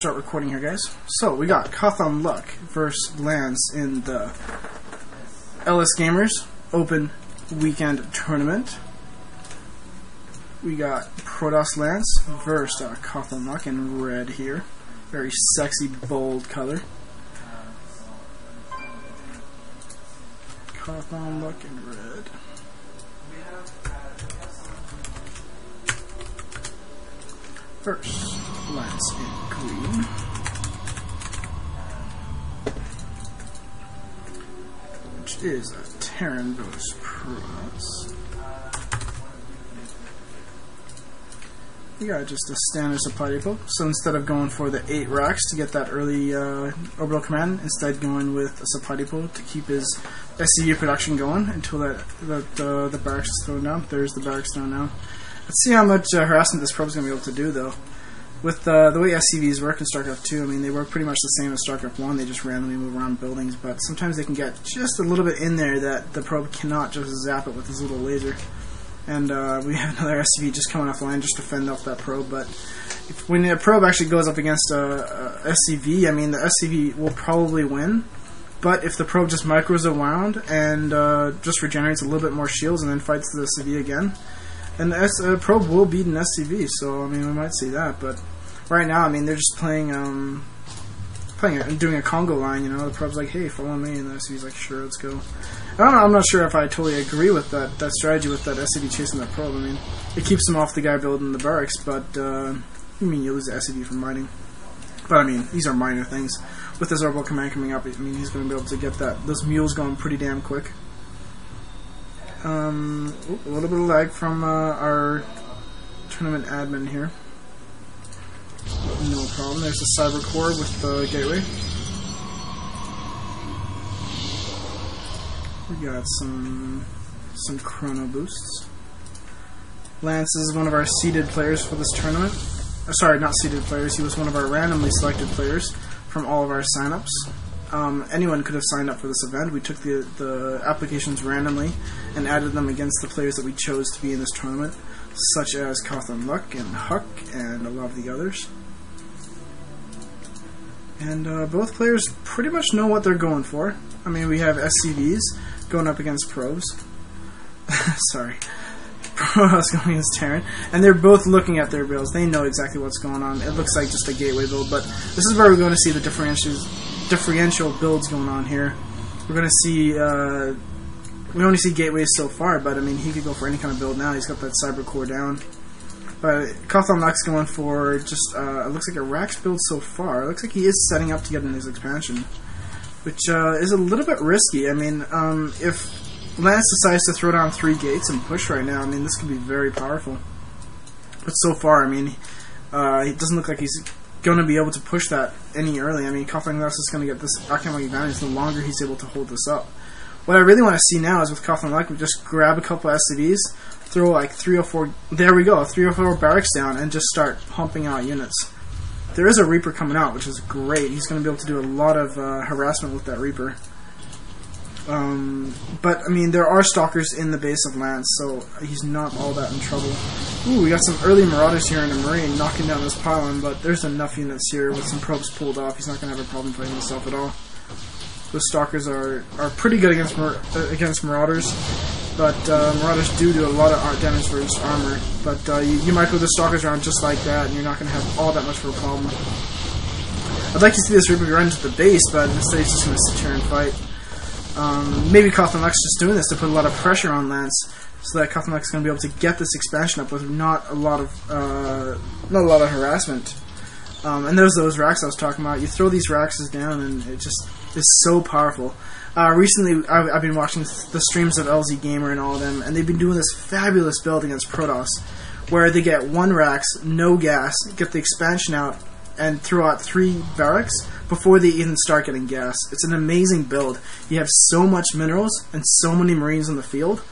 Start recording here, guys. So we got Cawthon Luck versus Lance in the LS Gamers Open Weekend Tournament. We got Protoss Lance versus Cawthon Luck in red here. Very sexy, bold color. Cawthon Luck in red. First, Lance in green. Which is a Terran versus Protoss. We got just a standard supply depot. So instead of going for the 8 racks to get that early orbital command, instead going with a supply depot to keep his SCV production going until the barracks is thrown down. There's the barracks thrown down. Let's see how much harassment this probe is going to be able to do, though. With the way SCVs work in StarCraft 2, I mean, they work pretty much the same as StarCraft 1. They just randomly move around buildings, but sometimes they can get just a little bit in there that the probe cannot just zap it with his little laser. And we have another SCV just coming off the line just to fend off that probe, but when a probe actually goes up against a SCV, I mean, the SCV will probably win. But if the probe just micros around and just regenerates a little bit more shields and then fights the SCV again, and the probe will beat an SCV, so I mean we might see that. But right now, I mean they're just playing doing a Congo line. You know, the probe's like, "Hey, follow me," and the SCV's like, "Sure, let's go." I don't know. I'm not sure if I totally agree with that strategy with that SCV chasing that probe. I mean, it keeps him off the guy building the barracks, but I mean you lose the SCV from mining. But I mean these are minor things. With his orbital command coming up, I mean he's going to be able to get those mules going pretty damn quick. A little bit of lag from our tournament admin here. No problem. There's the cyber core with the gateway. We got some chrono boosts. Lance is one of our seeded players for this tournament. Sorry, not seeded players. He was one of our randomly selected players from all of our signups. Anyone could have signed up for this event. We took the applications randomly and added them against the players that we chose to be in this tournament, such as Cawthon Luck and Huck and a lot of the others. And both players pretty much know what they're going for. I mean, we have SCVs going up against probes. Sorry. Protoss going against Terran, and they're both looking at their builds. They know exactly what's going on. It looks like just a gateway build, but this is where we're going to see the differential builds going on here. We're going to see, we only see gateways so far, but I mean, he could go for any kind of build now. He's got that cyber core down. But Cawthon Luck's going for just, it looks like a Rax build so far. It looks like he is setting up to get in his expansion, which is a little bit risky. I mean, if Lance decides to throw down 3 gates and push right now, I mean, this could be very powerful. But so far, I mean, it doesn't look like he's going to be able to push that any early. I mean, Cawthon Luck is going to get this economic advantage the longer he's able to hold this up. What I really want to see now is with Cawthon Luck, we just grab a couple SCVs, throw like 3 or 4, there we go, 3 or 4 barracks down, and just start pumping out units. There is a Reaper coming out, which is great. He's going to be able to do a lot of harassment with that Reaper. But, I mean, there are stalkers in the base of Lance, so he's not all that in trouble. Ooh, we got some early Marauders here in the Marine knocking down this pylon, but there's enough units here with some probes pulled off. He's not going to have a problem fighting himself at all. Those stalkers are pretty good against Marauders, but Marauders do a lot of damage for his armor. But you might put the stalkers around just like that, and you're not going to have all that much of a problem. I'd like to see this Reaper run into the base, but instead he's just going to sit here and fight. Maybe Cawthon Luck's just doing this to put a lot of pressure on Lance, so that Cawthon Luck's going to be able to get this expansion up with not a lot of harassment. And there's those racks I was talking about. You throw these racks down, and it just is so powerful. Recently, I've been watching the streams of LSGWO and all of them, and they've been doing this fabulous build against Protoss, where they get 1 racks, no gas, get the expansion out, and throw out 3 barracks before they even start getting gas. It's an amazing build. You have so much minerals and so many Marines on the field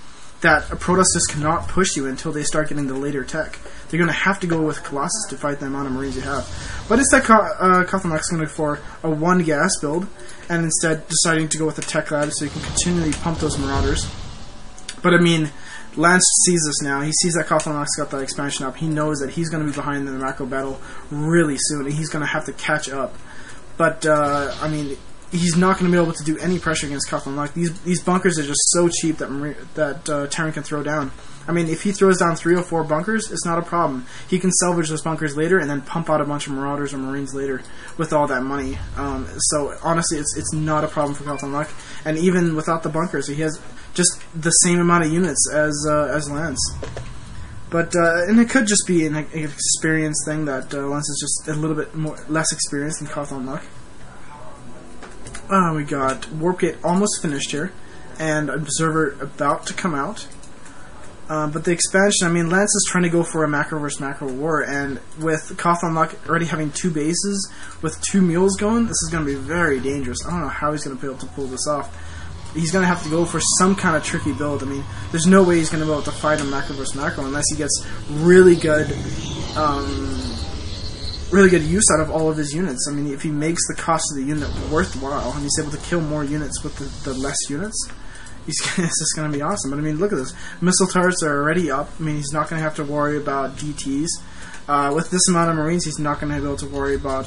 that a Protoss just cannot push you until they start getting the later tech. They're going to have to go with Colossus to fight the amount of Marines you have. But instead, Cawthon Luck's going for a 1 gas build, and instead deciding to go with a tech lab so you can continually pump those Marauders. But I mean, Lance sees this now. He sees that Kothalnak's got that expansion up. He knows that he's going to be behind in the macro battle really soon, and he's going to have to catch up. But, I mean, he's not going to be able to do any pressure against Kothalnak. These bunkers are just so cheap that Terran can throw down. I mean, if he throws down 3 or 4 bunkers, it's not a problem. He can salvage those bunkers later and then pump out a bunch of Marauders or Marines later with all that money. So, honestly, it's not a problem for Kothalnak. And even without the bunkers, he has just the same amount of units as Lance. But, and it could just be an experience thing that Lance is just a little bit less experienced than Kothalnak. We got Warp Gate almost finished here, and Observer about to come out. But the expansion, I mean, Lance is trying to go for a macro versus macro war, and with Kothalnak already having 2 bases, with 2 mules going, this is going to be very dangerous. I don't know how he's going to be able to pull this off. He's going to have to go for some kind of tricky build. I mean, there's no way he's going to be able to fight a macro versus macro unless he gets really good use out of all of his units. I mean, if he makes the cost of the unit worthwhile, and he's able to kill more units with the less units, it's just going to be awesome. But I mean, look at this. Missile turrets are already up. I mean, he's not going to have to worry about DTs. With this amount of Marines, he's not going to be able to worry about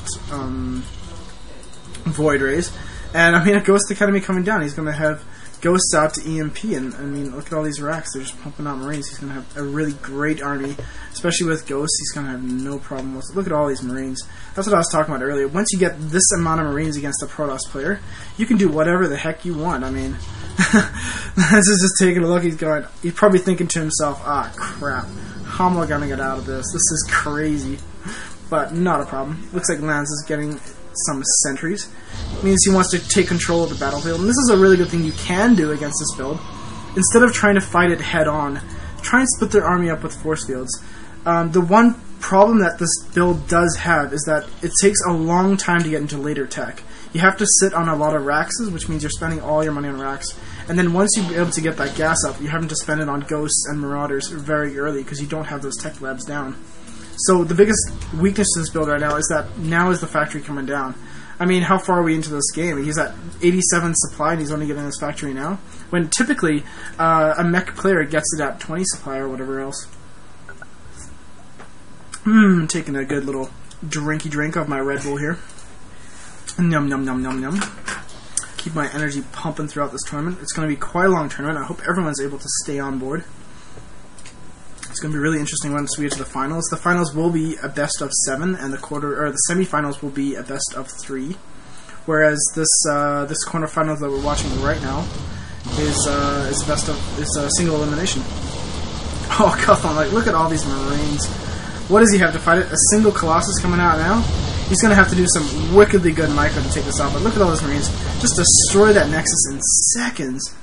Void Rays. And I mean, a Ghost Academy coming down, he's going to have Ghosts out to EMP. And I mean, look at all these racks. They're just pumping out Marines. He's going to have a really great army, especially with Ghosts. He's going to have no problem with it. Look at all these Marines. That's what I was talking about earlier. Once you get this amount of Marines against a Protoss player, you can do whatever the heck you want. I mean, Lance is just taking a look. He's probably thinking to himself, ah, crap. How am I going to get out of this? This is crazy. But not a problem. Looks like Lance is getting some sentries. It means he wants to take control of the battlefield. And this is a really good thing you can do against this build. Instead of trying to fight it head on, try and split their army up with force fields. The one problem that this build does have is that it takes a long time to get into later tech. You have to sit on a lot of Raxes, which means you're spending all your money on Rax. And then once you're able to get that gas up, you're having to spend it on Ghosts and Marauders very early because you don't have those tech labs down. So the biggest weakness to this build right now is that now is the factory coming down. I mean, how far are we into this game? He's at 87 supply and he's only getting this factory now. When typically a mech player gets it at 20 supply or whatever else. Taking a good little drinky drink of my Red Bull here. Num num num num num. Keep my energy pumping throughout this tournament. It's going to be quite a long tournament. I hope everyone's able to stay on board. It's going to be really interesting once we get to the finals. The finals will be a best of 7, and the semifinals will be a best of 3. Whereas this quarterfinals that we're watching right now is a single elimination. Oh, Kothalnak, look at all these Marines. What does he have to fight it? A single Colossus coming out now? He's going to have to do some wickedly good micro to take this out. But look at all those Marines. Just destroy that Nexus in seconds.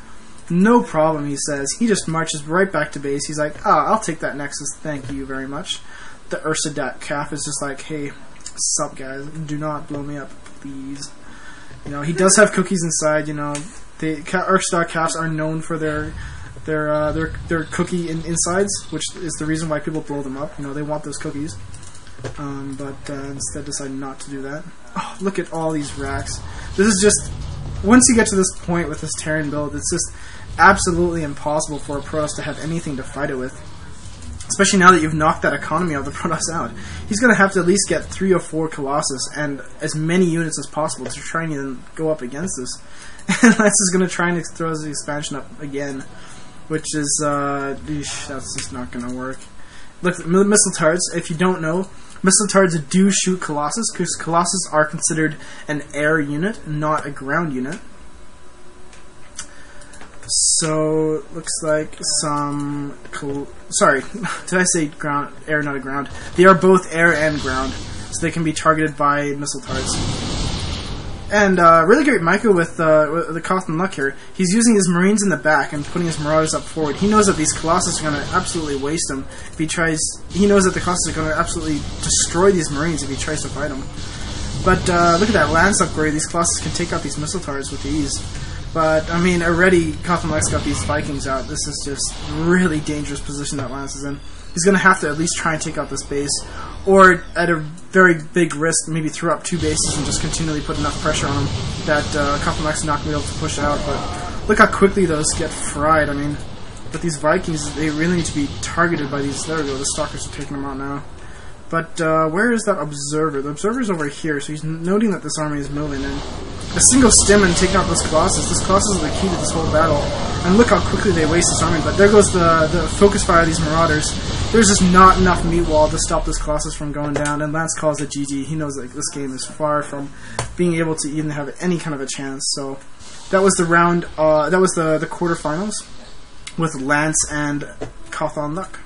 No problem, he says. He just marches right back to base. He's like, I'll take that Nexus, thank you very much. The Ursa calf is just like, hey, sup guys, do not blow me up, please. You know, he does have cookies inside, you know. The Ursa calves are known for their cookie insides, which is the reason why people blow them up. You know, they want those cookies. But instead decide not to do that. Oh, look at all these racks. This is just, once you get to this point with this Terran build, it's just absolutely impossible for a Protoss to have anything to fight it with. Especially now that you've knocked that economy of the Protoss out. He's going to have to at least get 3 or 4 Colossus and as many units as possible to try and even go up against this. And Lance is going to try and throw his expansion up again, which is, that's just not going to work. Look, missile turrets, if you don't know, missile turrets do shoot Colossus, because Colossus are considered an air unit, not a ground unit. So, looks like some... Sorry, did I say ground? Air, not a ground. They are both air and ground, so they can be targeted by missile turrets. And really great micro with the Kothalnak here. He's using his Marines in the back and putting his Marauders up forward. He knows that these Colossus are going to absolutely waste him if he tries. He knows that the Colossus are going to absolutely destroy these Marines if he tries to fight them. But look at that Lance upgrade. These Colossus can take out these missile turrets with ease. But I mean, already Kothalnak's got these Vikings out. This is just really dangerous position that Lance is in. He's going to have to at least try and take out this base, or at a very big risk, maybe throw up 2 bases and just continually put enough pressure on him that Kothalnak's not going to be able to push out. But look how quickly those get fried. I mean, But these Vikings, they really need to be targeted by these. There we go, the Stalkers are taking them out now. But where is that Observer? The Observer's over here, so he's noting that this army is moving in. A single stim and taking out this Colossus. This Colossus is the key to this whole battle. And look how quickly they waste this army. But there goes the focus fire of these Marauders. There's just not enough meat wall to stop this Colossus from going down. And Lance calls it GG. He knows that this game is far from being able to even have any kind of a chance. So that was the round. That was the quarterfinals with Lance and Cawthon Luck.